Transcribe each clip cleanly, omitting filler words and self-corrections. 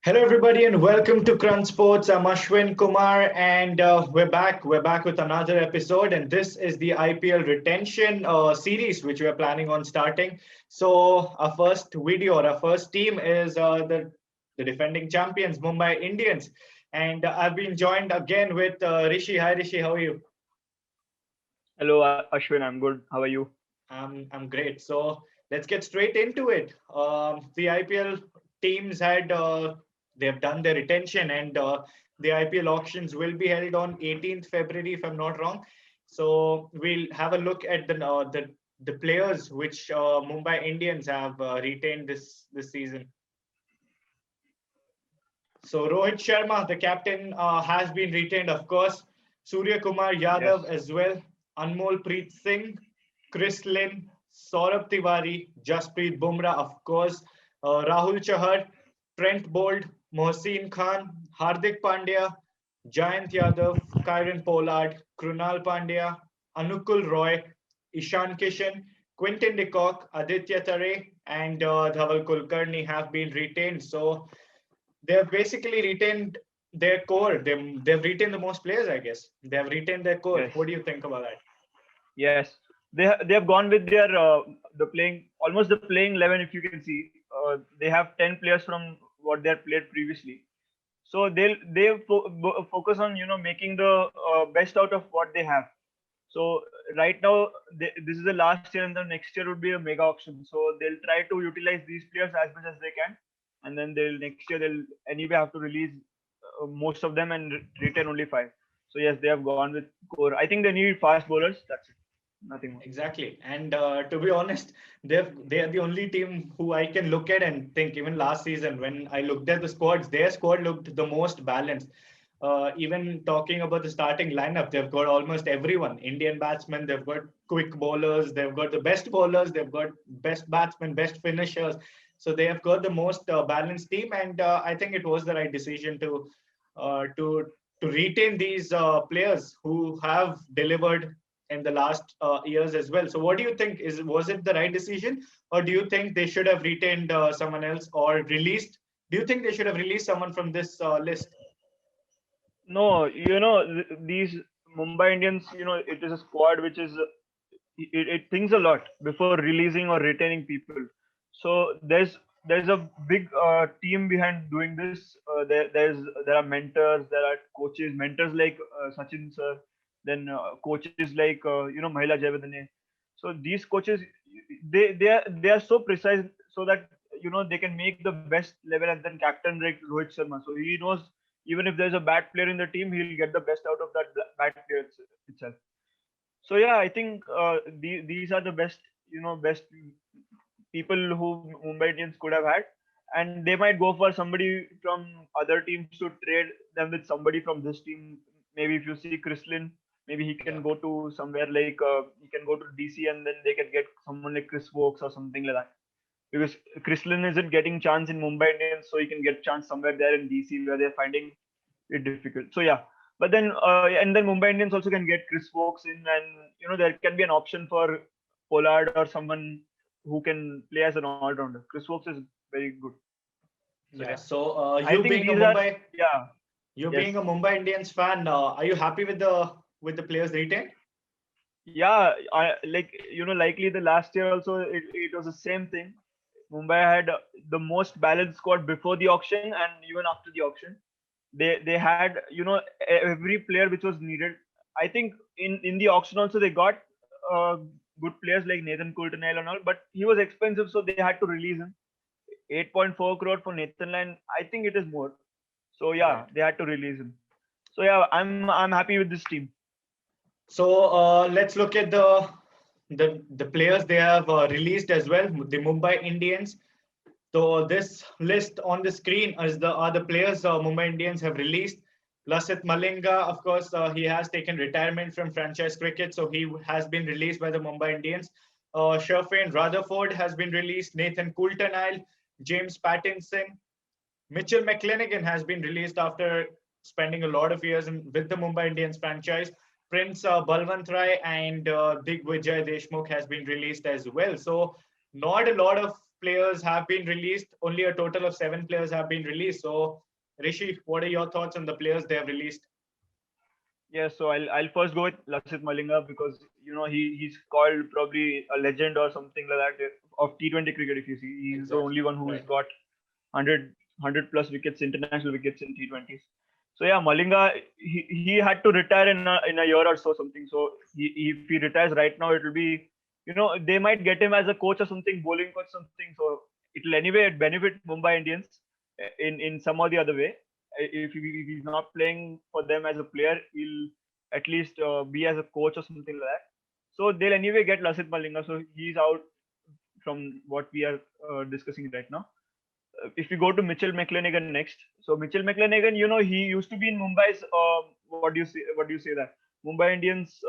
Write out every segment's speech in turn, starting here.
Hello, everybody, and welcome to Crunch Sports. I'm Ashwin Kumar, and we're back. We're back with another episode, and this is the IPL retention series, which we're planning on starting. So, our first video, our first team is the defending champions, Mumbai Indians, and I've been joined again with Rishi. Hi, Rishi. How are you? Hello, Ashwin. I'm good. How are you? I'm great. So let's get straight into it. The IPL teams had they've done their retention, and the IPL auctions will be held on 18th February, if I'm not wrong. So we'll have a look at the players which Mumbai Indians have retained this season. So Rohit Sharma, the captain, has been retained, of course. Surya Kumar Yadav Yes. as well. Anmol Preet Singh, Chris Lynn, Saurabh Tiwari, Jasprit Bumrah, of course. Rahul Chahar, Trent Bolt, Mohsin Khan, Hardik Pandya, Jayant Yadav, Kyron Pollard, Krunal Pandya, Anukul Roy, Ishan Kishan, Quinton de Kock, Aditya Tare, and Dhaval Kulkarni have been retained. So they've basically retained their core. They've retained the most players, I guess. They've retained their core. Yes. What do you think about that? Yes. They have gone with their the playing almost the playing 11. If you can see, they have 10 players from what they had played previously. So they focus on making the best out of what they have. So right now this is the last year, and the next year would be a mega auction. So they'll try to utilize these players as much as they can, and then they'll next year they'll anyway have to release most of them and retain only five. So yes, they have gone with core. I think they need fast bowlers. That's it. Nothing more. Exactly. And to be honest, they are the only team who I can look at and think. Even last season, when I looked at the squads, their squad looked the most balanced. Even talking about the starting lineup, they've got almost everyone. Indian batsmen, they've got quick bowlers, they've got the best bowlers, they've got best batsmen, best finishers. So they have got the most balanced team, and I think it was the right decision uh, to to retain these players who have delivered in the last years as well. So what do you think? Was it the right decision, or do you think they should have retained someone else or released? Do you think they should have released someone from this list? No, these Mumbai Indians, it is a squad which is it thinks a lot before releasing or retaining people. So there's a big team behind doing this. There are mentors, there are coaches, mentors like Sachin sir, then coaches like Mahila Jayavardene. So these coaches, they are so precise so that they can make the best level, and then captain like Rohit Sharma. So he knows even if there's a bad player in the team, he'll get the best out of that bad player itself. So yeah, I think these are the best people who Mumbai Indians could have had, and they might go for somebody from other teams to trade them with somebody from this team. Maybe if you see Chrislin, maybe he can Yeah. go to somewhere like he can go to DC, and then they can get someone like Chris Wokes or something like that. Because Chrislin isn't getting chance in Mumbai Indians, so he can get chance somewhere there in DC where they're finding it difficult. So yeah, but then and then Mumbai Indians also can get Chris Wokes in, and there can be an option for Pollard or someone who can play as an all-rounder. Chris Wokes is very good. So yeah, Yeah. So I think these are yeah. you Yes. being a Mumbai Indians fan, are you happy with the players retained? Yeah, I like likely the last year also it was the same thing. Mumbai had the most balanced squad before the auction and even after the auction. They had every player which was needed. I think in the auction also they got uh, good players like Nathan Coulter and all, but he was expensive, so they had to release him. 8.4 crore for Nathan Lyon. I think it is more. So yeah, Right. they had to release him. So yeah, I'm happy with this team. So let's look at the players they have released as well. The Mumbai Indians. So this list on the screen is the are the players Mumbai Indians have released. Lasith Malinga, of course, he has taken retirement from franchise cricket, so he has been released by the Mumbai Indians. Sherfane Rutherford has been released. Nathan Coulter, James Pattinson, Mitchell McClenaghan has been released after spending a lot of years with the Mumbai Indians franchise. Prince Balwant Rai and Digvijay Deshmukh has been released as well. So not a lot of players have been released. Only a total of 7 players have been released. So, Rishi, what are your thoughts on the players they have released? Yeah, so I'll first go with Lasith Malinga because he's called probably a legend or something like that of T20 cricket. If you see, he's the only Exactly. one who's Right. got 100 plus wickets, international wickets in T20s. So yeah, Malinga he had to retire in a year or so something. So if he retires right now, it will be they might get him as a coach or something, bowling coach something. So it will anyway benefit Mumbai Indians in some or the other way. If he's not playing for them as a player, he'll at least be as a coach or something like that. So they'll anyway get Lasith Malinga. So he's out from what we are discussing right now. If we go to Mitchell McClenaghan next, so Mitchell McClenaghan, he used to be in Mumbai's. What do you say? What do you say that Mumbai Indians?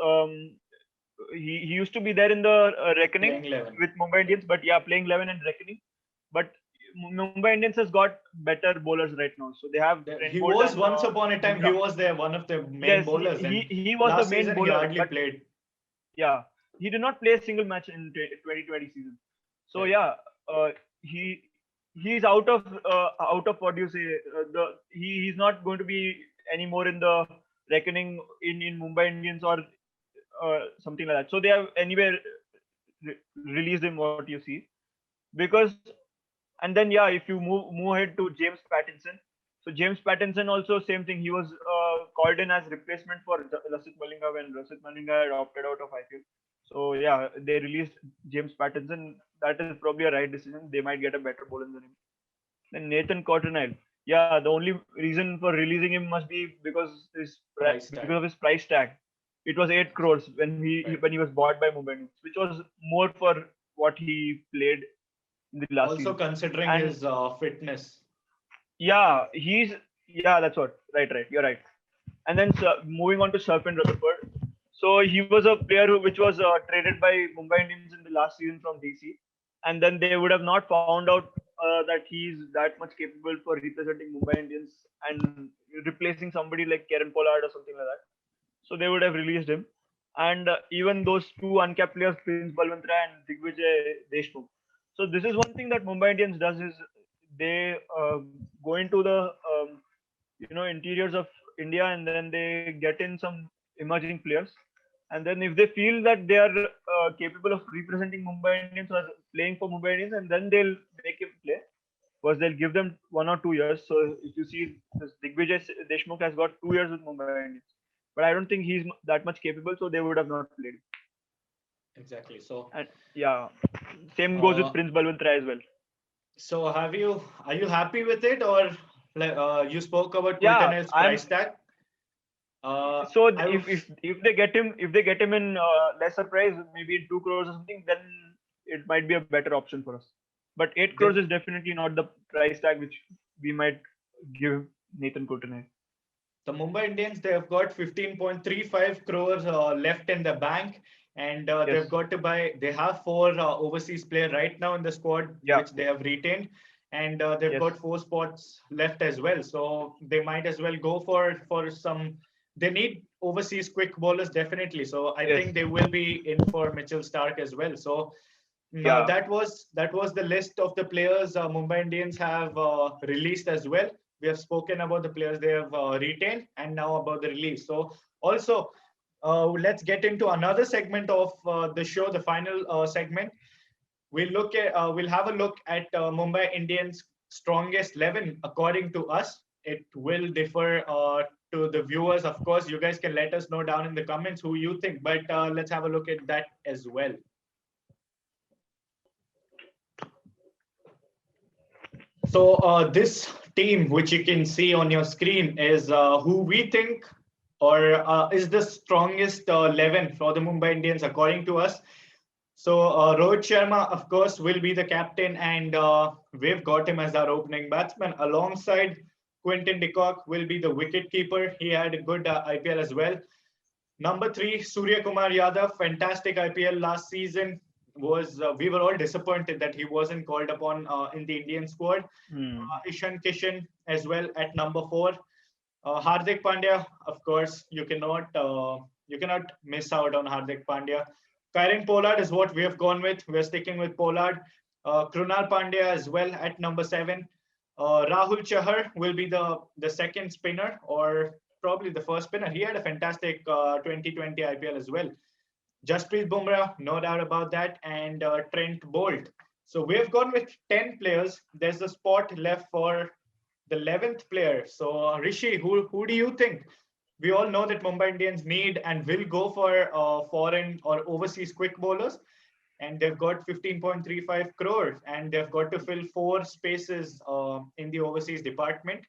He used to be there in the reckoning Playing 11. with Mumbai Indians, but yeah, playing 11 and reckoning. But Mumbai Indians has got better bowlers right now, so they have Trent He Bolt was and once upon a time, he Bumrah. was there, one of the main Yes, bowlers. And he was the last main season, he bowler, hardly but played. yeah, he did not play a single match in 2020 season. So Right. yeah, he he's out of what do you say? He's not going to be anymore in the reckoning in Mumbai Indians or something like that. So they have anyway released him. What you see, because and then yeah, if you move ahead to James Pattinson. So James Pattinson also same thing. He was called in as replacement for Lasith Malinga when Lasith Malinga had opted out of IPL. So yeah, they released James Pattinson. That is probably a right decision. They might get a better bowler than him. Then Nathan Cottonelle. Yeah, the only reason for releasing him must be Price because tag. of his price tag. It was 8 crores Right. when he was bought by Mumbai Indians, which was more for what he played in the last Also season. considering And his fitness. yeah, that's what. Right. You're right. And then moving on to Serpent Rutherford. So he was a player which was traded by Mumbai Indians in the last season from DC, and then they would have not found out that he's that much capable for representing Mumbai Indians and replacing somebody like Kieran Pollard or something like that. So they would have released him. And even those two uncapped players, Prince Balwantra and Digvijay Deshmukh. So this is one thing that Mumbai Indians does is they go into the interiors of India and then they get in some emerging players. And then if they feel that they are capable of representing Mumbai Indians or playing for Mumbai Indians, and then they'll make him play. Because they'll give them 1 or 2 years. So if you see, this Digvijay Deshmukh has got 2 years with Mumbai Indians, but I don't think he's that much capable, so they would have not played. Exactly. So, And yeah, same goes with uh, Prince Balwantra as well. so are you happy with it, or like you spoke about Yeah, Quintonel's I'm price tag? so I would. if they get him in lesser price, maybe in 2 crores or something, then it might be a better option for us. But 8 crores They, is definitely not the price tag which we might give Nathan Coulter. the Mumbai Indians, they have got 15.35 crores left in the bank, and Yes. they've got to buy. They have 4 overseas players right now in the squad, Yeah. which they have retained, and they've Yes. got 4 spots left as well. So they might as well go for some. They need overseas quick bowlers definitely. So I Yes. think they will be in for Mitchell Starc as well. So now Yeah. that was the list of the players Mumbai Indians have released as well. We have spoken about the players they have retained, and now about the release. So also, let's get into another segment of the show, the final segment. We'll have a look at Mumbai Indians' strongest 11 according to us. It will differ to the viewers, of course. You guys can let us know down in the comments who you think, but let's have a look at that as well. So this team, which you can see on your screen, is who we think or is the strongest 11 for the Mumbai Indians according to us. So Rohit Sharma, of course, will be the captain, and we've got him as our opening batsman. Alongside Quinton de Kock will be the wicket keeper. He had a good IPL as well. Number 3, Surya Kumar Yadav, fantastic IPL last season. Was we were all disappointed that he wasn't called upon in the Indian squad. Hmm. Ishan Kishan as well at number 4. Hardik Pandya, of course, you cannot miss out on Hardik Pandya. Kieran Pollard is what we have gone with. We're sticking with Pollard. Krunal Pandya as well at number 7. Rahul Chahar will be the second spinner, or probably the first spinner. He had a fantastic 2020 IPL as well. Jasprit Bumrah, no doubt about that, and Trent Bolt. So we've gone with 10 players. There's a spot left for the 11th player. So Rishi, who do you think? We all know that Mumbai Indians need and will go for foreign or overseas quick bowlers, and they've got 15.35 crores, and they've got to fill 4 spaces in the overseas department.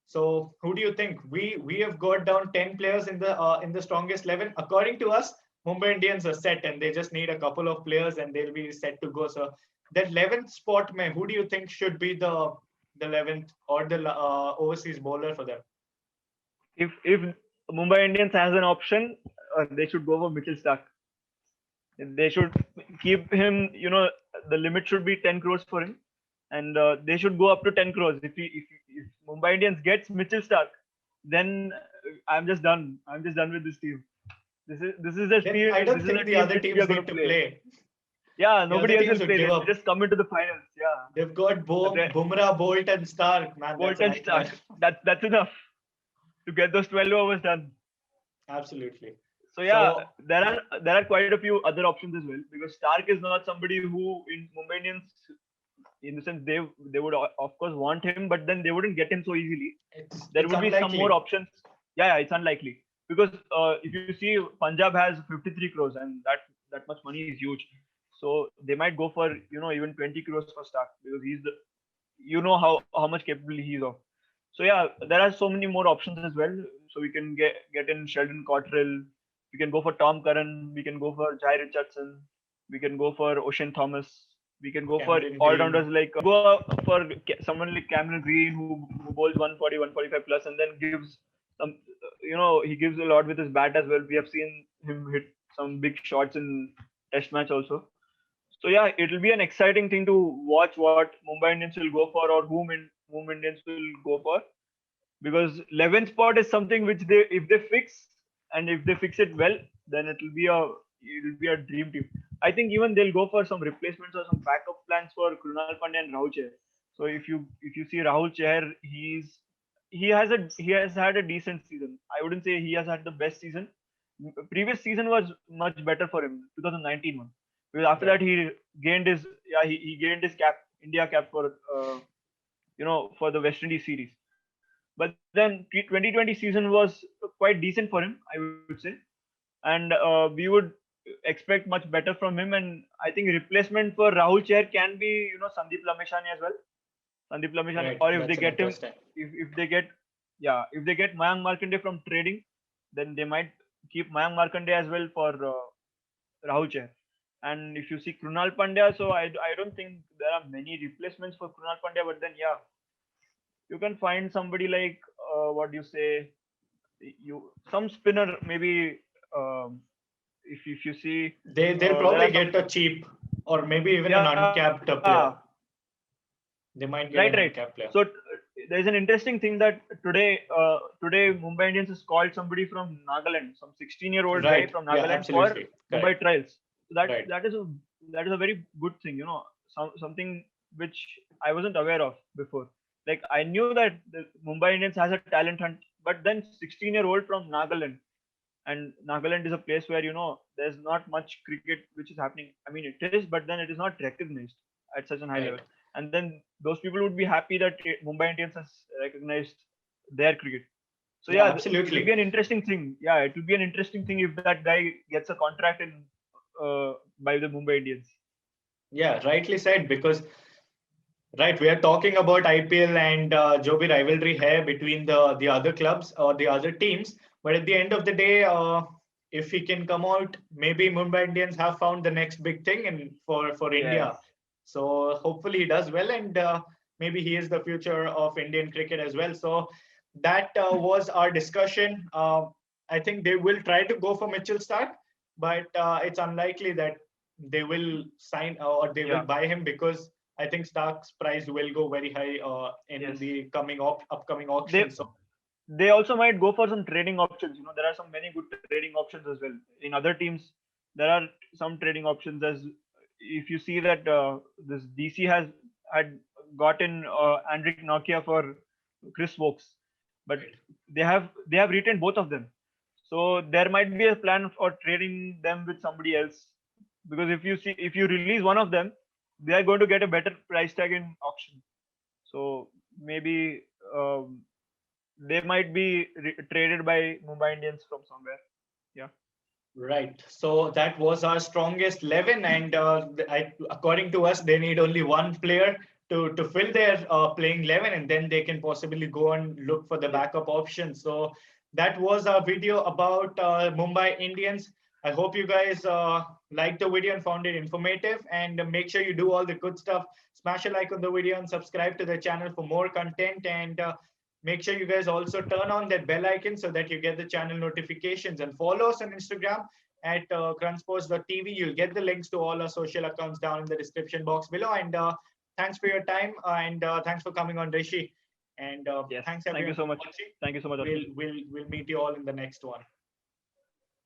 So who do you think? We have got down 10 players in the strongest 11. According to us, Mumbai Indians are set, and they just need a couple of players, and they'll be set to go. So that 11th spot, man, who do you think should be the 11th or the overseas bowler for them? If Mumbai Indians has an option, they should go for Mitchell Starc. They should keep him. The limit should be 10 crores for him, and they should go up to 10 crores. If Mumbai Indians gets Mitchell Starc, then I'm just done. I'm just done with this team. This is a team. I don't This is a think the team other which we teams are going need to to play. play. Yeah, The nobody other else teams will would play. give They up. just come into the finals. Yeah, They've got But Bumrah, Bolt, and Stark. Man, Bolt that's a and nightmare. Starc. That's enough to get those 12 overs done. Absolutely. So yeah, So there are quite a few other options as well, because Stark is not somebody who in Mumbai Indians, in the sense they would of course want him, but then they wouldn't get him so easily. There it's would be some more unlikely. options. Yeah, it's unlikely, because if you see, Punjab has 53 crores, and that much money is huge. So they might go for even 20 crores for Stark, because he's the how much capable he is of. So yeah, there are so many more options as well. So we can get in Sheldon Cottrell. We can go for Tom Curran. We can go for Jai Richardson. We can go for Ocean Thomas. We can go for Cameron all Green. rounders, like go for someone like Cameron Green, who bowls 140, 145 plus, and then gives some. He gives a lot with his bat as well. We have seen him hit some big shots in Test match also. So yeah, it will be an exciting thing to watch what Mumbai Indians will go for, or whom Indians will go for, because 11th spot is something which if they fix, and if they fix it well, then it will be a dream team. I think even they'll go for some replacements or some backup plans for Krunal Pandya and Rahul Chahar. So if you see Rahul Chahar, he has had a decent season. I wouldn't say he has had the best season. Previous season was much better for him, 2019 one, because after Right. that he gained his cap, India cap, for for the West Indies series. But then 2020 season was quite decent for him, I would say, and we would expect much better from him. And I think replacement for Rahul Chahar can be Sandeep Lameshani as well. Sandeep Lameshani, Right. or if they That's an get him, interesting. if they get Mayank Markande from trading, then they might keep Mayank Markande as well for Rahul Chahar. And if you see Krunal Pandya, so I don't think there are many replacements for Krunal Pandya, but then yeah, you can find somebody like what do you say, some spinner maybe. If you see, They'll there probably are some. get a cheap, or maybe even an Yeah, uncapped player. They might get right, an right. uncapped player. So there's an interesting thing that today Mumbai Indians has called somebody from Nagaland, some 16-year-old guy Right. from Yeah. Nagaland, for Absolutely. Mumbai Correct. trials. So that Right. that is a very good thing, something which I wasn't aware of before. Like, I knew that the Mumbai Indians has a talent hunt, but then 16-year-old from Nagaland, and Nagaland is a place where there's not much cricket which is happening. I mean, it is, but then it is not recognized at such a high level. Right. And then those people would be happy that Mumbai Indians has recognized their cricket. So Yeah. yeah, it will be Absolutely. an interesting thing. Yeah, it will be an interesting thing if that guy gets a contract in by the Mumbai Indians. Yeah. Rightly said. Because right, we are talking about IPL and जो भी rivalry है between the other clubs or the other teams. But at the end of the day, if he can come out, maybe Mumbai Indians have found the next big thing for India. Yes. So hopefully he does well, and maybe he is the future of Indian cricket as well. So that was our discussion. I think they will try to go for Mitchell Stark, but it's unlikely that they will sign or they will Yeah. buy him, because I think Stark's price will go very high in Yes. the upcoming They auction. So they also might go for some trading options. There are some many good trading options as well in other teams. There are some trading options, as if you see that this DC had gotten Andrick Nokia for Chris Wokes, but they have retained both of them. So there might be a plan for trading them with somebody else, because if you release one of them, they are going to get a better price tag in auction. So maybe they might be traded by Mumbai Indians from somewhere. Yeah. Right. So that was our strongest 11, and according to us, they need only one player to fill their playing 11, and then they can possibly go and look for the backup option. So that was our video about Mumbai Indians. I hope you guys liked the video and found it informative. And make sure you do all the good stuff. Smash a like on the video and subscribe to the channel for more content. And make sure you guys also turn on that bell icon so that you get the channel notifications, and follow us on Instagram at crunchsports.tv. You'll get the links to all our social accounts down in the description box below. And thanks for your time, and thanks for coming on, Rishi. And Yes. thanks Thank you everyone so for much. watching. Thank you so much. We'll meet you all in the next one.